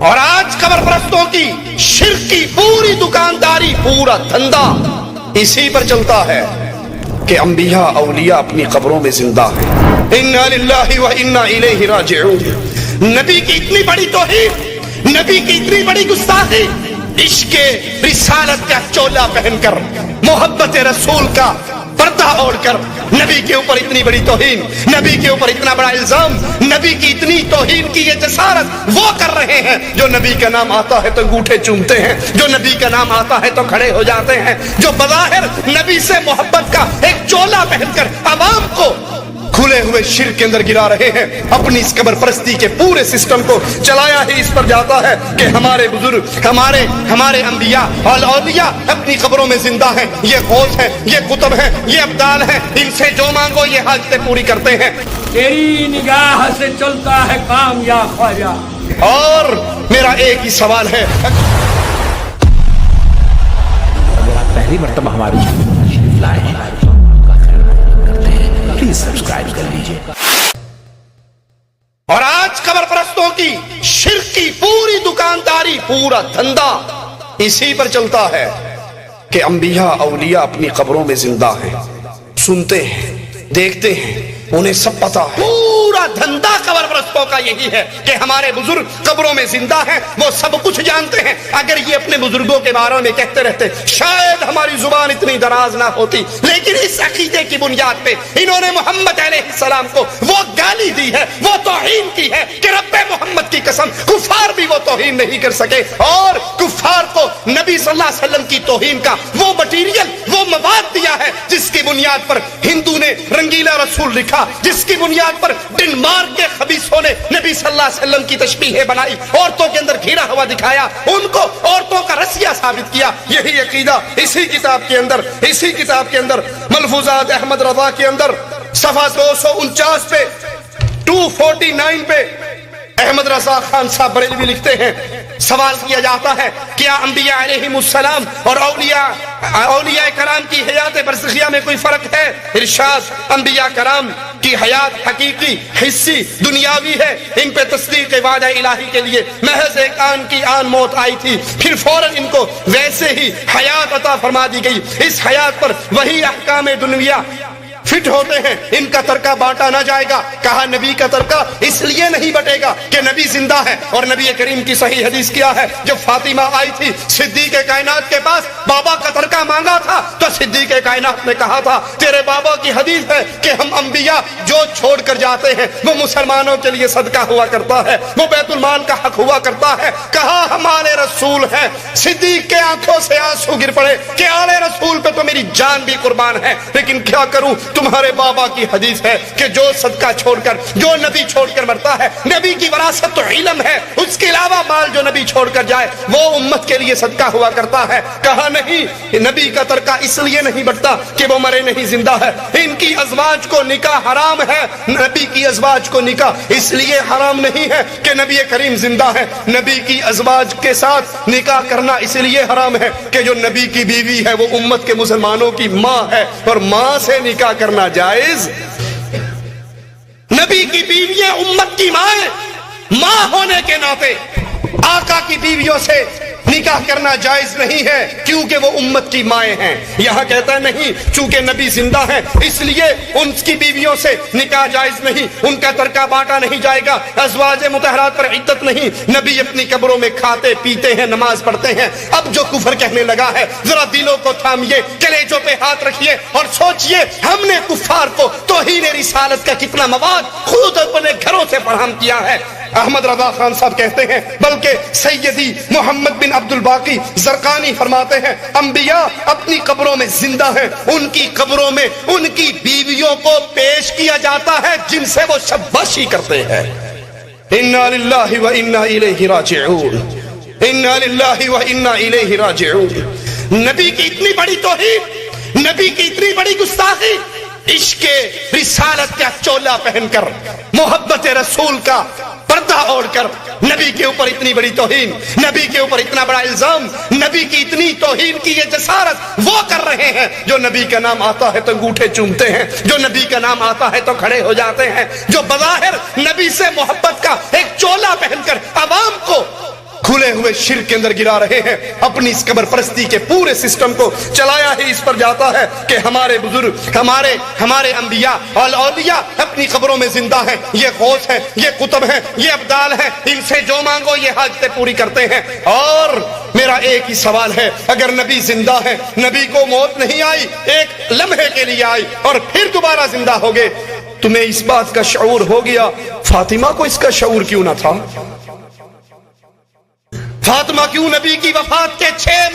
اور آج قبر پرستوں کی شرک کی پوری دکانداری، پورا دھندا اسی پر چلتا ہے کہ انبیاء اولیاء اپنی قبروں میں زندہ ہیں۔ انا للہ و انا الیہ راجعون۔ نبی کی اتنی بڑی توہین، نبی کی اتنی بڑی گستاخی، عشق رسالت کا چولا پہن کر، محبت رسول کا پردہ اوڑھ کر نبی کے اوپر اتنی بڑی توہین، نبی کے اوپر اتنا بڑا الزام، نبی کی اتنی توہین کی یہ جسارت وہ کر رہے ہیں جو نبی کا نام آتا ہے تو انگوٹھے چومتے ہیں، جو نبی کا نام آتا ہے تو کھڑے ہو جاتے ہیں، جو بظاہر نبی سے محبت کا ایک چولا پہن کر عوام کو کھلے ہوئے شرک کے اندر گرا رہے ہیں۔ اپنی اس قبر پرستی کے پورے سسٹم کو چلایا ہی اس پر جاتا ہے کہ ہمارے بزرگ، ہمارے انبیاء اور اولیاء اپنی قبروں میں زندہ ہیں، یہ غوث ہیں، یہ قطب ہیں، یہ ابدال ہیں، ان سے جو مانگو یہ حاجتیں پوری کرتے ہیں۔ تیری نگاہ سے چلتا ہے کام یا خواجہ۔ اور میرا ایک ہی سوال ہے، اگر آپ پہلی مرتبہ ہماری شریف لائے ہیں پلیز سبسکرائب کر لیجئے۔ اور آج قبر پرستوں کی شرک کی پوری دکانداری، پورا دھندا اسی پر چلتا ہے کہ انبیاء اولیاء اپنی قبروں میں زندہ ہیں، سنتے ہیں، دیکھتے ہیں، انہیں سب پتا ہے۔ پورا دھندا قبر پرستوں کا یہی ہے کہ ہمارے بزرگ قبروں میں زندہ ہیں، وہ سب کچھ جانتے ہیں۔ اگر یہ اپنے بزرگوں کے بارے میں کہتے رہتے شاید ہماری زبان اتنی دراز نہ ہوتی، لیکن اس عقیدے کی بنیاد پہ انہوں نے محمد علیہ السلام کو وہ گالی دی ہے، وہ توہین کی ہے کہ رب محمد کی قسم کفار بھی وہ توہین نہیں کر سکے، اور کفار کو نبی صلی اللہ علیہ وسلم کی توہین کا وہ مٹیریل، وہ مواد دیا ہے جس کی بنیاد پر ہندو نے رنگیلا رسول لکھا، جس کی بنیاد پر ڈنمارک کے خبیثوں نے نبی صلی اللہ علیہ وسلم کی تشبیہیں بنائی، عورتوں کے اندر گھرا ہوا دکھایا، ان کو عورتوں کا رسیہ ثابت کیا۔ یہی عقیدہ اسی کتاب کے اندر ملفوظات احمد رضا کے اندر صفحہ 249 پہ 249 پہ احمد رضا خان صاحب بریلوی لکھتے ہیں، سوال کیا جاتا ہے کیا انبیاء علیہم السلام اور اولیاء کرام کی حیات برزخیہ میں کوئی فرق ہے؟ ارشاد، انبیاء کرام کی حیات حقیقی، حسی، دنیاوی ہے، ان پہ تصدیق وعدہ الہی کے لیے محض ایک آن کی آن موت آئی تھی، پھر فوراً ان کو ویسے ہی حیات عطا فرما دی گئی۔ اس حیات پر وہی احکام دنیا فٹ ہوتے ہیں، ان کا ترکہ بانٹا نہ جائے گا۔ کہا نبی کا ترکہ اس لیے نہیں بٹے گا کہ نبی زندہ ہے، اور نبی کریم کی صحیح حدیث کیا ہے، جب فاطمہ آئی تھی صدیق کائنات کے پاس بابا کا ترکہ مانگا تھا تو صدیق کائنات نے کہا تھا تیرے بابا کی حدیث ہے کہ ہم انبیاء جو چھوڑ کر جاتے ہیں وہ مسلمانوں کے لیے صدقہ ہوا کرتا ہے، وہ بیت المال کا حق ہوا کرتا ہے۔ کہا ہمارے رسول ہیں، صدیق کے آنکھوں سے آنسو گر پڑے کہ آلے رسول پہ تو میری جان بھی قربان ہے، لیکن کیا کروں، تمہارے بابا کی حدیث ہے کہ جو صدقہ چھوڑ کر، جو نبی چھوڑ کر مرتا ہے، نبی کی وراثت تو علم ہے، اس کے علاوہ مال جو نبی چھوڑ کر جائے وہ امت کے لیے صدقہ ہوا کرتا ہے۔ کہا نہیں، نبی کا ترکہ اس لیے نہیں بٹتا کہ وہ مرے نہیں، زندہ ہے، ان کی ازواج کو نکاح حرام ہے، نبی کی ازواج کو نکاح اس لیے حرام نہیں ہے کہ نبی کریم زندہ ہے، نبی کی ازواج کے ساتھ نکاح کرنا اس لیے حرام ہے کہ جو نبی کی بیوی ہے وہ امت کے مسلمانوں کی ماں ہے، اور ماں سے نکاح کرنا جائز۔ نبی کی بیویاں امت کی ماں ہونے کے ناطے آقا کی بیویوں سے نکاح کرنا جائز نہیں ہے کیونکہ وہ امت کی مائیں ہیں۔ یہاں کہتا ہے نہیں، چونکہ نبی زندہ ہے اس لیے ان کی بیویوں سے نکاح جائز نہیں، ان کا ترکہ بانٹا نہیں جائے گا، ازواج مطہرات پر عدت نہیں، نبی اپنی قبروں میں کھاتے پیتے ہیں، نماز پڑھتے ہیں۔ اب جو کفر کہنے لگا ہے ذرا دلوں کو تھامیے، کلیجوں پہ ہاتھ رکھیے اور سوچئے ہم نے کفار کو توہین رسالت کا کتنا مواد خود اپنے گھروں سے فراہم کیا ہے۔ احمد رضا خان صاحب کہتے ہیں، بلکہ سیدی محمد بن عبد الباقی زرقانی فرماتے ہیں انبیاء اپنی قبروں میں زندہ ہیں، ان کی قبروں میں ان کی بیویوں کو پیش کیا جاتا ہے جن سے وہ شباشی کرتے ہیں۔ انا للہ و انا الیہ راجعون، انا للہ و انا الیہ راجعون۔ نبی کی اتنی بڑی توہین، نبی کی اتنی بڑی گستاخی، عشق رسالت کا چولا پہن کر، محبت رسول کا پردہ اوڑھ کر نبی کے اوپر اتنی بڑی توہین، نبی کے اوپر اتنا بڑا الزام، نبی کی اتنی توہین کی یہ جسارت وہ کر رہے ہیں جو نبی کا نام آتا ہے تو انگوٹھے چومتے ہیں، جو نبی کا نام آتا ہے تو کھڑے ہو جاتے ہیں، جو بظاہر نبی سے محبت کا ایک چولا پہن کر عوام کو ہوئے شرک کے اندر گرا رہے ہیں. اپنی اس قبر پرستی کے پورے سسٹم کو چلایا ہی اس پر جاتا ہے کہ ہمارے بزرگ، ہمارے انبیاء اور اولیاء اپنی قبروں میں زندہ ہیں، یہ غوث ہیں، یہ قطب ہیں، یہ ابدال ہیں، ان سے جو مانگو یہ حاجتیں پوری کرتے ہیں. اور میرا ایک ہی سوال ہے، اگر نبی زندہ ہے، نبی کو موت نہیں آئی، ایک لمحے کے لیے آئی اور پھر دوبارہ زندہ ہو گئے، تمہیں اس بات کا شعور ہو گیا؟ فاطمہ کو اس کا شعور کیوں نہ تھا؟ فاطمہ کیوں نبی کی وفات کے 6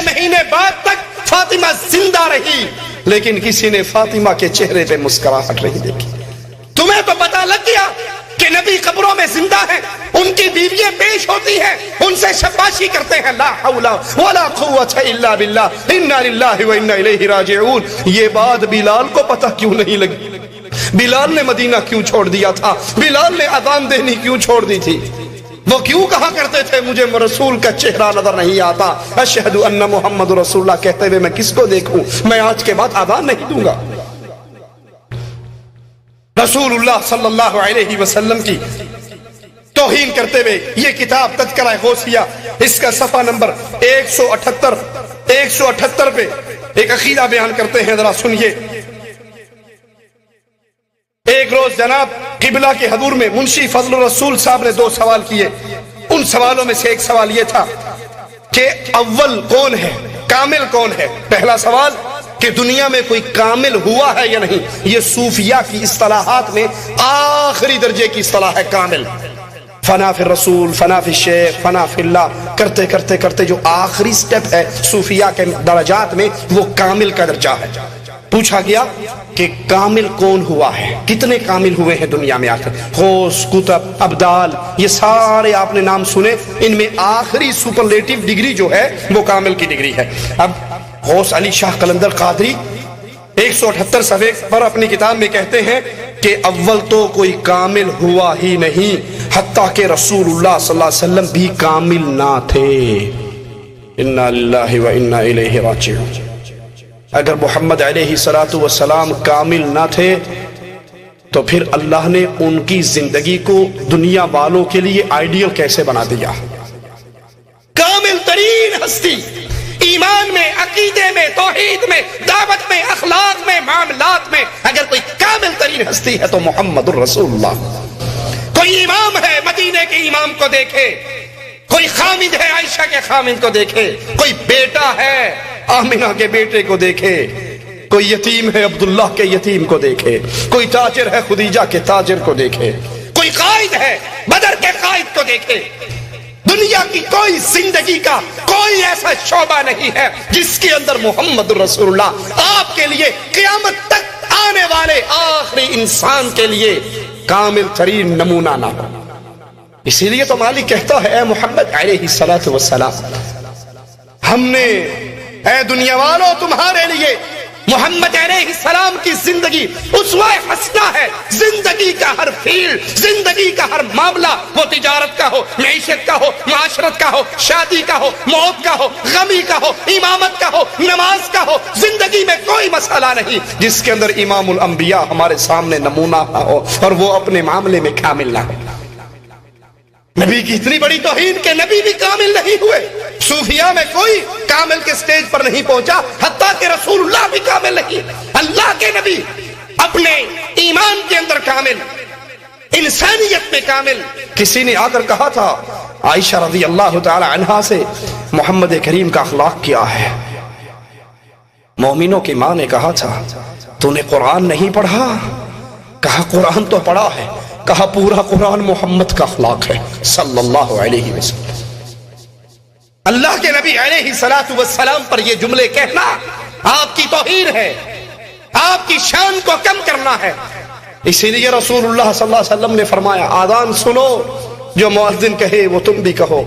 مہینے بعد تک فاطمہ زندہ رہی، لیکن کسی نے فاطمہ کے چہرے پہ مسکراہٹ نہیں دیکھی؟ تمہیں تو پتہ لگ گیا کہ نبی قبروں میں زندہ ہیں، ان کی بیویاں پیش ہوتی ہیں، ان سے شاباشی کرتے ہیں، لا حول ولا قوت الا باللہ، انا للہ و انا الیہ راجعون. یہ بات بلال کو پتہ کیوں نہیں لگی؟ بلال نے مدینہ کیوں چھوڑ دیا تھا؟ بلال نے اذان دینی کیوں چھوڑ دی تھی؟ وہ کیوں کہا کرتے تھے مجھے رسول کا چہرہ نظر نہیں آتا، اشہد ان محمد رسول اللہ کہتے ہوئے میں کس کو دیکھوں؟ میں آج کے بعد اذان نہیں دوں گا. رسول اللہ صلی اللہ علیہ وسلم کی توہین کرتے ہوئے یہ کتاب تذکرہ غوثیہ، اس کا صفحہ نمبر 178 پہ ایک عقیدہ بیان کرتے ہیں، ذرا سنیے. ایک روز جناب قبلہ کے حضور میں منشی فضل الرسول صاحب نے 2 سوال کیے. ان سوالوں میں سے ایک سوال یہ تھا کہ اول کون ہے، کامل کون ہے؟ پہلا سوال کہ دنیا میں کوئی کامل ہوا ہے یا نہیں. یہ صوفیہ کی اصطلاحات میں آخری درجے کی اصطلاح ہے کامل. فنا فی الرسول، فنا فی الشیخ، فنا فی اللہ کرتے کرتے کرتے جو آخری سٹیپ ہے صوفیہ کے درجات میں، وہ کامل کا درجہ ہے. پوچھا گیا کہ کامل کون ہوا ہے، کتنے کامل ہوئے ہیں دنیا میں آخر؟ غوث، قطب، ابدال، یہ سارے آپ نے نام سنے، ان میں آخری سپرلیٹیو ڈگری جو ہے وہ کامل کی ڈگری ہے. اب غوث علی شاہ قلندر قادری 178 صفحے پر اپنی کتاب میں کہتے ہیں کہ اول تو کوئی کامل ہوا ہی نہیں، حتیٰ کہ رسول اللہ صلی اللہ علیہ وسلم بھی کامل نہ تھے. انا للہ و انا الیہ راجعون. اگر محمد علیہ السلام کامل نہ تھے تو پھر اللہ نے ان کی زندگی کو دنیا والوں کے لیے آئیڈیل کیسے بنا دیا؟ کامل ترین ہستی، ایمان میں، عقیدے میں، توحید میں، دعوت میں، اخلاق میں، معاملات میں اگر کوئی کامل ترین ہستی ہے تو محمد الرسول اللہ. کوئی امام ہے، مدینے کے امام کو دیکھے، کوئی خامد ہے، عائشہ کے خامد کو دیکھے، کوئی بیٹا ہے، آمنہ کے بیٹے کو دیکھے، کوئی یتیم ہے، عبداللہ کے یتیم کو دیکھے، کوئی تاجر ہے، خدیجہ کے تاجر کو دیکھے، کوئی قائد ہے، بدر کے قائد کو دیکھے. دنیا کی کوئی زندگی کا کوئی ایسا شعبہ نہیں ہے جس کے اندر محمد رسول اللہ آپ کے لیے قیامت تک آنے والے آخری انسان کے لیے کامل ترین نمونہ نہ ہو. اسی لیے تو مالک کہتا ہے اے محمد علیہ السلام، ہم نے اے دنیا والوں تمہارے لیے محمد علیہ السلام کی زندگی اسوہ حسنہ ہے. زندگی کا ہر فیلڈ، زندگی کا ہر معاملہ، وہ تجارت کا ہو، معیشت کا ہو، معاشرت کا ہو، شادی کا ہو، موت کا ہو، غمی کا ہو، امامت کا ہو، نماز کا ہو، زندگی میں کوئی مسئلہ نہیں جس کے اندر امام الانبیاء ہمارے سامنے نمونہ نہ ہو اور وہ اپنے معاملے میں کامل نہ ہو. نبی کی اتنی بڑی توہین کہ نبی بھی کامل نہیں ہوئے. صوفیہ میں کوئی کامل کے سٹیج پر نہیں پہنچا، حتیٰ کہ رسول اللہ بھی کامل نہیں. اللہ کے نبی اپنے ایمان کے اندر کامل، انسانیت میں کامل. کسی نے آ کر کہا تھا عائشہ رضی اللہ تعالی عنہا سے محمد کریم کا اخلاق کیا ہے؟ مومنوں کی ماں نے کہا تھا تو نے قرآن نہیں پڑھا؟ کہا قرآن تو پڑھا ہے. کہا پورا قرآن محمد کا اخلاق ہے صلی اللہ علیہ وسلم. اللہ کے نبی علیہ السلام پر یہ جملے کہنا آپ کی توہین ہے، آپ کی شان کو کم کرنا ہے. اسی لیے رسول اللہ صلی اللہ علیہ وسلم نے فرمایا آذان سنو، جو مؤذن کہے وہ تم بھی کہو،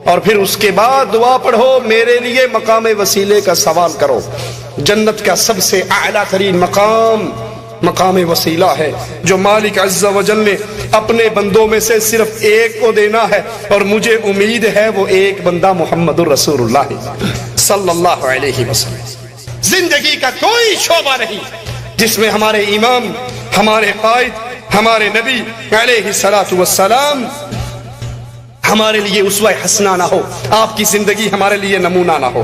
اور پھر اس کے بعد دعا پڑھو، میرے لیے مقام وسیلے کا سوال کرو. جنت کا سب سے اعلیٰ ترین مقام مقام وسیلہ ہے جو مالک عز و جل نے اپنے بندوں میں سے صرف ایک کو دینا ہے، اور مجھے امید ہے وہ ایک بندہ محمد الرسول اللہ صلی اللہ علیہ وسلم. زندگی کا کوئی شعبہ نہیں جس میں ہمارے امام، ہمارے قائد، ہمارے نبی علیہ السلام ہمارے لیے اسوہ حسنہ نہ ہو، آپ کی زندگی ہمارے لیے نمونہ نہ ہو۔